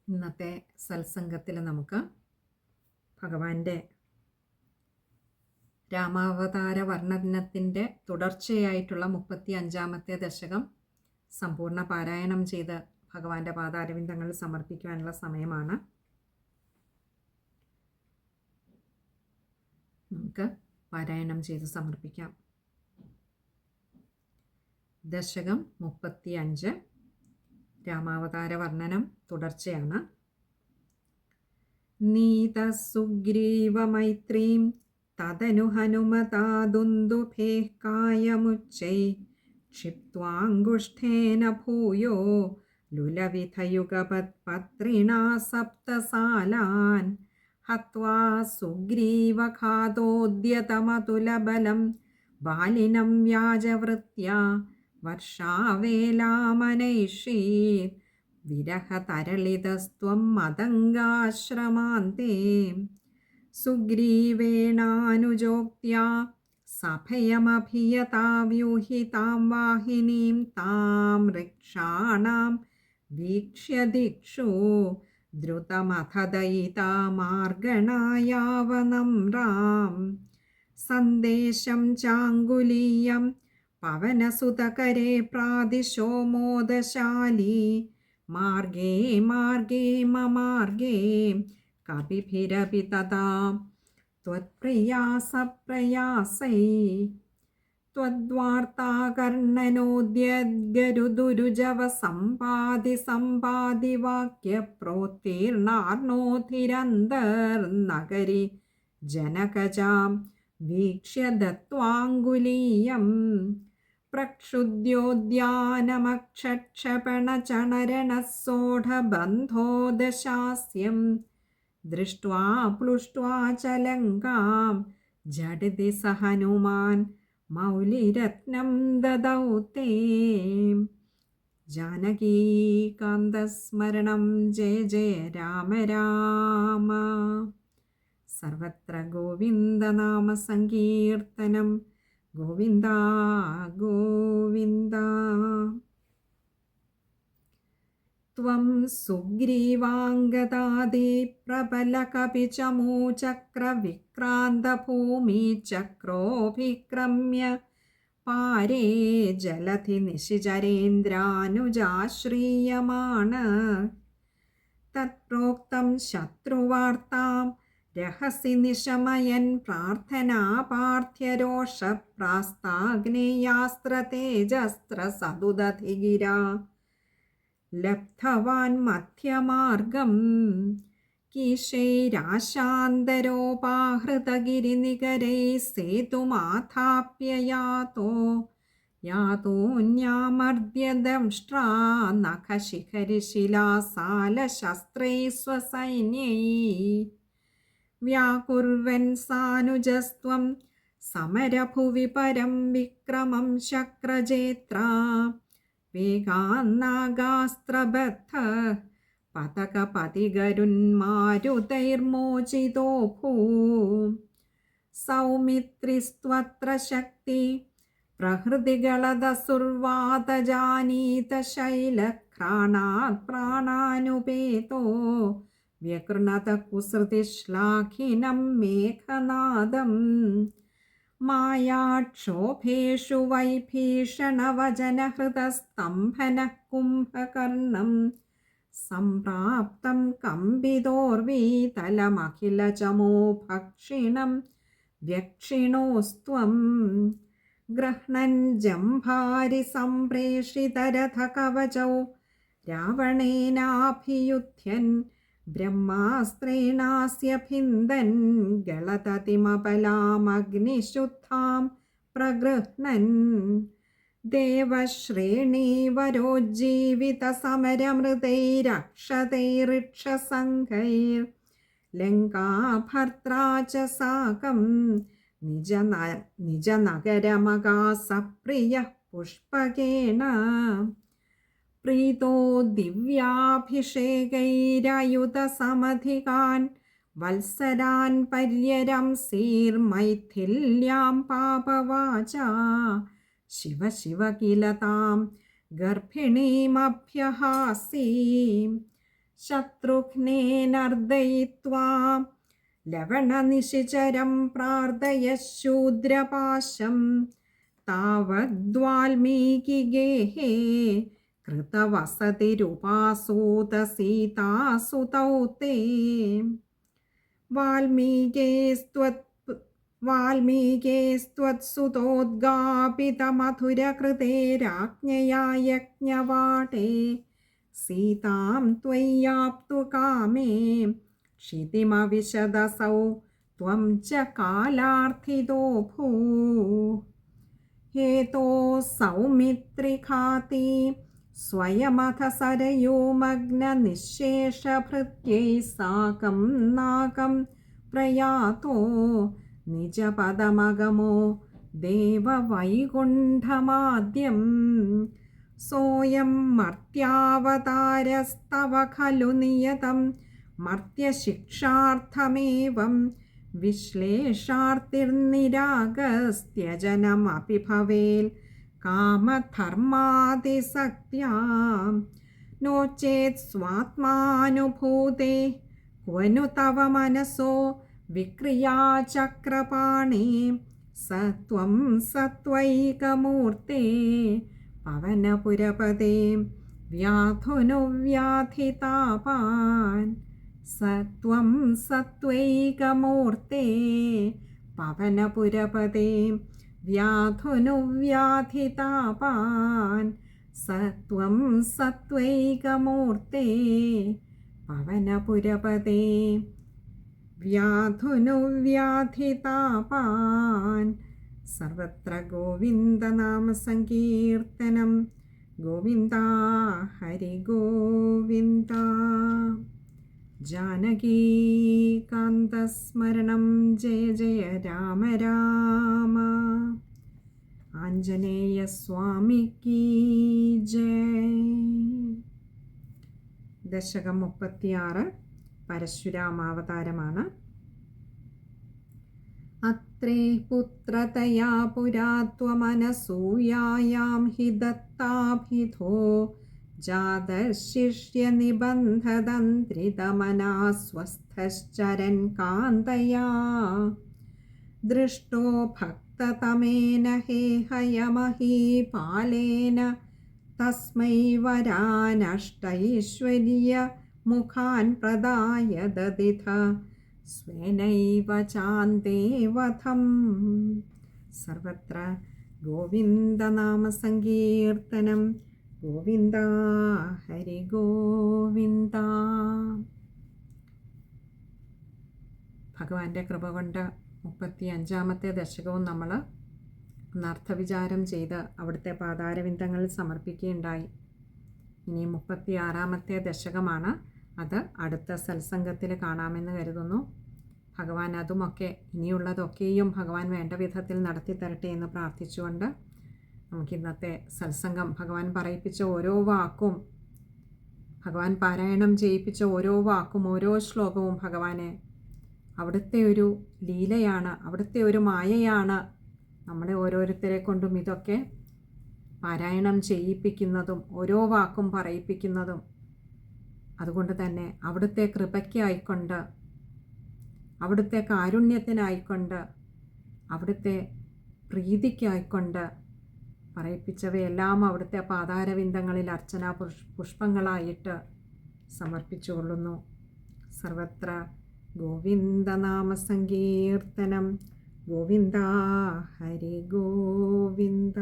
ഇന്നത്തെ സത്സംഗത്തിൽ നമുക്ക് ഭഗവാന്റെ രാമാവതാര വർണ്ണനത്തിൻ്റെ തുടർച്ചയായിട്ടുള്ള 35-ാമത്തെ ദശകം സമ്പൂർണ്ണ പാരായണം ചെയ്ത് ഭഗവാന്റെ പാദാരവിന്ദങ്ങളിൽ സമർപ്പിക്കുവാനുള്ള സമയമാണ്. നമുക്ക് പാരായണം ചെയ്ത് സമർപ്പിക്കാം. ദശകം 35 രാമാവതാര വർണ്ണനം തുടർച്ചയാണ്. നീതസുഗ്രീവമൈത്രീം തദനു ഹനുമതാദുന്ദുഭേഃ കായമുച്ചൈ ക്ഷിപ്ത്വാങ്കുഷ്ഠേന ഭൂയോ ലുലവിധയുഗപത്പത്രിണാ സപ്തസാലാൻ ഹത്വാ സുഗ്രീവഘാതോദ്യതമതുലബലം ബാലിനം വ്യാജവൃത്യാ വർഷാവേലാമനൈഷീത് വിരഹതരളിതസ്ത്വം മതംഗാശ്രമാന്തേ സുഗ്രീവേണാനുജോക്ത്യാ സഭയമഭിയതാ വ്യൂഹിതാം വാഹിനീം താം ഋക്ഷാണാം വീക്ഷ്യ ദിക്ഷു ദ്രുതമഥദയിതാ മാർഗണായാവനമ്രാം സന്ദേശം ചാങ്കുലീയം പവനസുതകരേ പ്രാദിശോ മോദശാലി മാർഗേ മാർഗേ മമാർഗേ കപിഭിരപി തഥാ ത്വത്പ്രയാസപ്രയാസൈ ത്വദ്വാർത്താകർണനോദ്യദ്ഗരുദുരുജവ സമ്പാദി വാക്യപ്രോത്തീർണാർണോധിരന്തർനഗരി ജനകജാം വീക്ഷ്യ ദത്വാങ്കുലീയം പ്രക്ഷുദ്യോദ്യാനമക്ഷക്ഷപണചണരണസോഢബന്ധോദശാസ്യം ദൃഷ്ട്വാ പ്ലുഷ്ട്വാ ച ലങ്കാം ജഡിതി സ ഹനുമാൻ മൗലിരത്നം ദദൗ തേ. ജാനകീകാന്തസ്മരണം ജയ ജയ രാമ രാമ. സർവത്ര ഗോവിന്ദനാമ സങ്കീർത്തനം ഗോവിന്ദ ഗോവിന്ദ. ത്വം സുഗ്രീവാംഗദാദി പ്രബലകപിചമൂചക്രവിക്രാന്തഭൂമിചക്രോഭിക്രമ്യ പാരേ ജലധി നിശിചരേന്ദ്രാനുജാശ്രീയമാണ തത്പ്രോക്തം ശത്രുവാർത്താം രഹസി നിശമയൻ പ്രാർത്ഥനാപാർത്ഥ്യരോഷപ്രാസ്താഗ്നേയാസ്ത്രതേജസ്ത്രസതുദധിഗിരാ ലബ്ധവാൻ മധ്യമാർഗം കീശൈരാശാന്തരോപാഹൃതഗിരിനികരൈ സേതുമാഥാപ്യ യാതോന്യാമർദ്യദംഷ്ട്രാ നഖശിഖരിശിലാസാലശസ്ത്രൈ സ്വസൈന്യൈ വ്യാകുർവൻ സാനുജസ്ത്വം സമരഭുവി പരം വിക്രമം ശക്രജേത്രാ വേഗാന്നാഗാസ്ത്രബദ്ധ പതകപതിഗരുന്മാരുതൈർമോചിതോ ഭൂ സൗമിത്രിസ്ത്വത്ര ശക്തി പ്രഹൃതികളദസുർവാതജാനീത ശൈലഘ്രാണാത് പ്രാണാനുപേതോ വ്യകൃണത കുസൃതിശ്ലാഘിനം മേഘനാദം മായാക്ഷോഭേഷു വൈഭീഷണവചനഹൃതസ്തംഭനഃ കുംഭകർണം സംപ്രാപ്തം കമ്പിതോർവീതലമഖിലചമോ ഭക്ഷിണം വ്യക്ഷിണോസ്ത്വം ഗൃഹ്ണൻ ജംഭാരി സംപ്രേഷിതരഥകവചൗ രാവണേനാഭിയുധ്യൻ ബ്രഹ്മാസ്ത്രേണാസ്യ ഭിന്ദൻ ഗളതതിമപലാമഗ്നിശുദ്ധാം പ്രഗൃഹ്ണൻ ദേവശ്രേണീവരോജ്ജീവിതസമരമൃതൈരക്ഷതൈരിക്ഷസംഘൈർ ലങ്കാഭർത്രാ ച സാകം നിജനഗരമകാസപ്രിയഃ പുഷ്പകേണ പ്രീതോ ദിവ്യാഭിഷേകൈരായുധസമധികാൻ വത്സരാൻ പര്യരംസീർമൈഥില്യാം പാപവാചാ ശിവ ശിവ കില താം ഗർഭിണീമഭ്യഹാസീം ശത്രുഘ്നേനർദയിത്വാ ലവണനിശിചരം പ്രാർത്ഥയ ശൂദ്രപാശം താവദ്വാൽമീകിഗേഹേ കൃതവസതിരുപാസൂത സീതാസുതൗ തേ വാൽമീകേസ്ത്വത്സുതോദ്ഗാപിതമധുരകൃതേ രാജ്ഞയാ യജ്ഞവാടേ സീതാം ത്വയ്യാപ്തു കാമേ ക്ഷിതിമവിശദസൗ ത്വം ച കാലാർത്ഥിതോ ഭൂ ഹേതോ സൗമിത്രിഘാതി സ്വയമഥ സരയൂമഗ്നനിശേഷഭൃത്യൈ സാകം നാകം പ്രയാതോ നിജപദമഗമോ ദേവവൈകുണ്ഠമാദ്യം സോയം മർത്യാവതാരസ്തവ ഖലു നിയതം മർത്യശിക്ഷാർത്ഥമേവം വിശ്ലേഷാർത്തിർനിരാഗസ്ത്യജനമപി ഭവേൽ കാമധർമാതിസക്ത്യാ നോ ചേത് സ്വാത്മാനുഭൂതേ ക്വനു തവ മനസോ വിക്രിയാചക്രപാണേ സത്വം സത്വൈകമൂർത്തേ പവനപുരപദേ വ്യാധുനുവ്യാധിതാപാൻ സത്വം സത്വൈകമൂർത്തേ പവനപുരപദേ വ്യാധുനുവ്യാധിതാപാൻ സത്വം സത്വൈകമൂർത്തേ പവനപുരപദേ വ്യാധുനുവ്യാധിതാപാൻ. സർവത്ര ഗോവിന്ദനാമസങ്കീർത്തനം. ഗോവിന്ദ ഹരി ഗോവിന്ദ. ജാനകീകാന്തസ്മരണം ജയ ജയ രാമ രാമ. ആഞ്ജനേയ സ്വാമിക്ക് ജയ. ദശകം 36 പരശുരാമാവതാരമാണ്. അത്രേ പുത്രതയാ പുരാ ത്വമനസൂയായാം ഹി ദത്താഭിധോ ജാതശിഷ്യനിബന്ധതന്ത്രിതമനാ സ്വസ്ഥശ്ചരൻ കാന്തയാ ദൃഷ്ടോ ഭക്തതമേന ഹേഹയമഹീപാലേന തസ്മൈ വരാനഷ്ടൈശ്വര്യ മുഖാൻ പ്രദായ ദദിഥ സ്വേനൈവ ചാന്തേ വധം. സർവത്ര ഗോവിന്ദനാമസങ്കീർത്തനം. ഗോവിന്ദ ഹരി ഗോവിന്ദ. ഭഗവാന്റെ കൃപ കൊണ്ട് 35-ാമത്തെ ദശകവും നമ്മൾ അർത്ഥവിചാരം ചെയ്ത് അവിടുത്തെ പാതാരവിന്ദങ്ങളിൽ സമർപ്പിക്കുകയുണ്ടായി. ഇനി 36-ാമത്തെ ദശകമാണ്. അത് അടുത്ത സത്സംഗത്തിൽ കാണാമെന്ന് കരുതുന്നു. ഭഗവാൻ അതുമൊക്കെ ഇനിയുള്ളതൊക്കെയും ഭഗവാൻ വേണ്ട വിധത്തിൽ നടത്തി തരട്ടെ എന്ന് പ്രാർത്ഥിച്ചുകൊണ്ട് നമുക്കിന്നത്തെ സത്സംഗം, ഭഗവാൻ പറയിപ്പിച്ച ഓരോ വാക്കും, ഭഗവാൻ പാരായണം ചെയ്യിപ്പിച്ച ഓരോ വാക്കും ഓരോ ശ്ലോകവും ഭഗവാനെ അവിടുത്തെ ഒരു ലീലയാണ്, അവിടുത്തെ ഒരു മായയാണ് നമ്മളെ ഓരോരുത്തരെ കൊണ്ടും ഇതൊക്കെ പാരായണം ചെയ്യിപ്പിക്കുന്നതും ഓരോ വാക്കും പറയിപ്പിക്കുന്നതും. അതുകൊണ്ട് തന്നെ അവിടുത്തെ കൃപയ്ക്കായിക്കൊണ്ട്, അവിടുത്തെ കാരുണ്യത്തിനായിക്കൊണ്ട്, അവിടുത്തെ പ്രീതിക്കായിക്കൊണ്ട് പറയിപ്പിച്ചവയെല്ലാം അവിടുത്തെ പാതാരവിന്ദങ്ങളിൽ അർച്ചനാ പുഷ്പങ്ങളായിട്ട് സമർപ്പിച്ചുകൊള്ളുന്നു. സർവത്ര ഗോവിന്ദനാമസങ്കീർത്തനം. ഗോവിന്ദ ഹരി ഗോവിന്ദ.